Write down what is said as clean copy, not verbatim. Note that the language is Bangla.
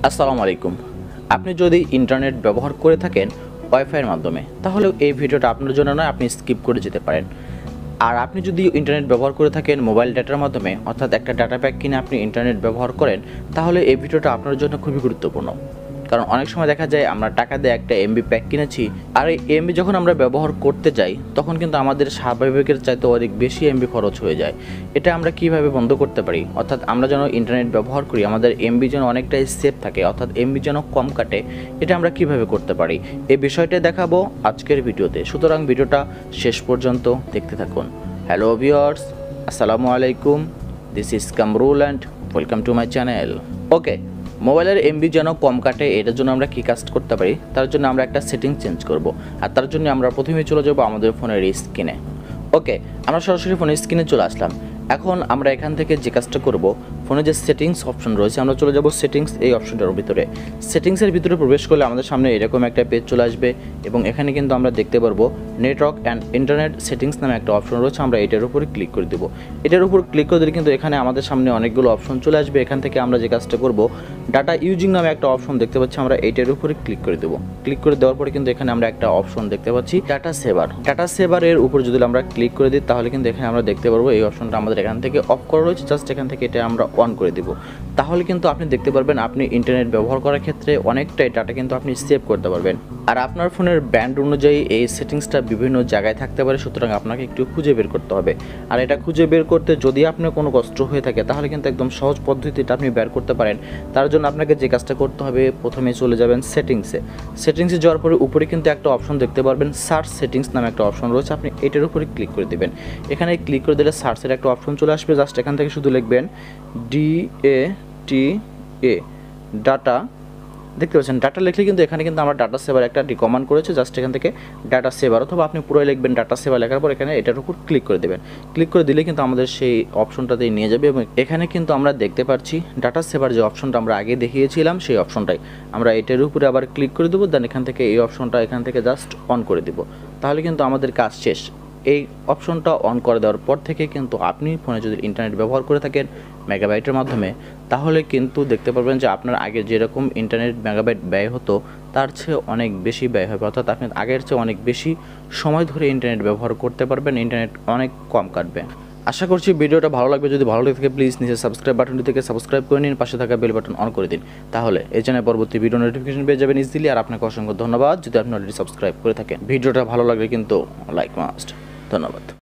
আসসালামু আলাইকুম। আপনি যদি ইন্টারনেট ব্যবহার করে থাকেন ওয়াইফাইয়ের মাধ্যমে, তাহলে এই ভিডিওটা আপনার জন্য নয়, আপনি স্কিপ করে যেতে পারেন। আর আপনি যদি ইন্টারনেট ব্যবহার করে থাকেন মোবাইল ডাটার মাধ্যমে, অর্থাৎ একটা ডাটা প্যাক কিনে আপনি ইন্টারনেট ব্যবহার করেন, তাহলে এই ভিডিওটা আপনার জন্য খুবই গুরুত্বপূর্ণ। কারণ অনেক সময় দেখা যায় আমরা টাকা দিয়ে একটা এমবি প্যাক কিনেছি, আর এই এমবি যখন আমরা ব্যবহার করতে যাই তখন কিন্তু আমাদের স্বাভাবিকের চাইতে অনেক বেশি এমবি খরচ হয়ে যায়। এটা আমরা কিভাবে বন্ধ করতে পারি, অর্থাৎ আমরা যেন ইন্টারনেট ব্যবহার করি আমাদের এমবি যেন অনেকটাই সেফ থাকে, অর্থাৎ এমবি যেন কম কাটে, এটা আমরা কিভাবে করতে পারি এই বিষয়টা দেখাবো আজকের ভিডিওতে। সুতরাং ভিডিওটা শেষ পর্যন্ত দেখতে থাকুন। হ্যালো ভিউয়ার্স, আসসালামু আলাইকুম, this is Kamrul and welcome to my channel. Okay, মোবাইলের এমবি যেন কম কাটে এটার জন্য আমরা কী কাজ করতে পারি, তার জন্য আমরা একটা সেটিং চেঞ্জ করব। আর তার জন্য আমরা প্রথমে চলে যাব আমাদের ফোনের স্ক্রিনে। ওকে, আমরা সরাসরি ফোনের স্ক্রিনে চলে আসলাম। এখন আমরা এখান থেকে যে কাজটা করব, ফোনে যে সেটিংস অপশন রয়েছে আমরা চলে যাব সেটিংস এই অপশনটার ভিতরে। সেটিংসের ভিতরে প্রবেশ করলে আমাদের সামনে এরকম একটা পেজ চলে আসবে এবং এখানে কিন্তু আমরা দেখতে পারবো নেটওয়ার্ক অ্যান্ড ইন্টারনেট সেটিংস নামে একটা অপশন রয়েছে। আমরা এটার উপরে ক্লিক করে দেবো। এটার উপর ক্লিক করে দিলে কিন্তু এখানে আমাদের সামনে অনেকগুলো অপশন চলে আসবে। এখান থেকে আমরা যে কাজটা করব, ডাটা ইউজিং নামে একটা অপশন দেখতে পাচ্ছি, আমরা এইটার উপরে ক্লিক করে দেবো। ক্লিক করে দেওয়ার পরে কিন্তু এখানে আমরা একটা অপশন দেখতে পাচ্ছি ডাটা সেভার। ডাটা সেভারের উপর যদি আমরা ক্লিক করে দিই তাহলে কিন্তু এখানে আমরা দেখতে পারবো এই অপশনটা আমাদের এখান থেকে অফ করা রয়েছে। জাস্ট এখান থেকে এটা আমরা অন করে দিব। তাহলে কিন্তু আপনি দেখতে পারবেন আপনি ইন্টারনেট ব্যবহার করার ক্ষেত্রে অনেকটাই ডাটা কিন্তু আপনি সেভ করতে পারবেন। আর আপনার ফোনের ব্যান্ড অনুযায়ী এই সেটিংসটা বিভিন্ন জায়গায় থাকতে পারে, সুতরাং আপনাকে একটু খুঁজে বের করতে হবে। আর এটা খুঁজে বের করতে যদি আপনার কোনো কষ্ট হয়ে থাকে তাহলে কিন্তু একদম সহজ পদ্ধতিটা আপনি বের করতে পারেন। তার জন্য আপনাকে যে কাজটা করতে হবে, প্রথমে চলে যাবেন সেটিংসে। সেটিংসে যাওয়ার পরে উপরে কিন্তু একটা অপশন দেখতে পারবেন সার্চ সেটিংস নামে একটা অপশন রয়েছে, আপনি এটার উপরে ক্লিক করে দেবেন। এখানে ক্লিক করে দিলে সার্চের একটা অপশন চলে আসবে। জাস্ট এখান থেকে শুধু লিখবেন DATA ডাটা, দেখতে পাচ্ছেন ডাটা লিখলে কিন্তু এখানে কিন্তু আমরা ডাটা সেভার একটা রিকমেন্ড করেছে। জাস্ট এখান থেকে ডাটা সেভার, অথবা আপনি পুরোই লিখবেন ডাটা সেভার, লেখার পর এখানে এটার উপর ক্লিক করে দেবেন। ক্লিক করে দিলে কিন্তু আমাদের সেই অপশনটাতেই নিয়ে যাবে এবং এখানে কিন্তু আমরা দেখতে পাচ্ছি ডাটা সেভার যে অপশনটা আমরা আগে দেখিয়েছিলাম সেই অপশনটাই আমরা এটার উপরে আবার ক্লিক করে দেবো। দেন এখান থেকে এই অপশনটা এখান থেকে জাস্ট অন করে দেবো। তাহলে কিন্তু আমাদের কাজ শেষ। এই অপশনটা অন করে দেওয়ার পর থেকে কিন্তু আপনি ফোনে যদি ইন্টারনেট ব্যবহার করে থাকেন মেগাবাইটের মাধ্যমে, তাহলে কিন্তু দেখতে পারবেন যে আপনার আগে যেরকম ইন্টারনেট মেগাবাইট ব্যয় হতো তার চেয়ে অনেক বেশি ব্যয় হবে, অর্থাৎ আপনি আগের চেয়ে অনেক বেশি সময় ধরে ইন্টারনেট ব্যবহার করতে পারবেন, ইন্টারনেট অনেক কম কাটবে। আশা করছি ভিডিওটা ভালো লাগবে। যদি ভালো লাগে থাকে প্লিজ নিচে সাবস্ক্রাইব বাটনটি থেকে সাবস্ক্রাইব করে নিন, পাশে থাকা বেল বাটন অন করে দিন। তাহলে এই চ্যানেলে পরবর্তী ভিডিও নোটিফিকেশন পেয়ে যাবেন ইজিলি। আর আপনাকে অসংখ্য ধন্যবাদ যদি আপনি অলরেডি সাবস্ক্রাইব করে থাকেন। ভিডিওটা ভালো লাগলে কিন্তু লাইক মাস্ট। ধন্যবাদ।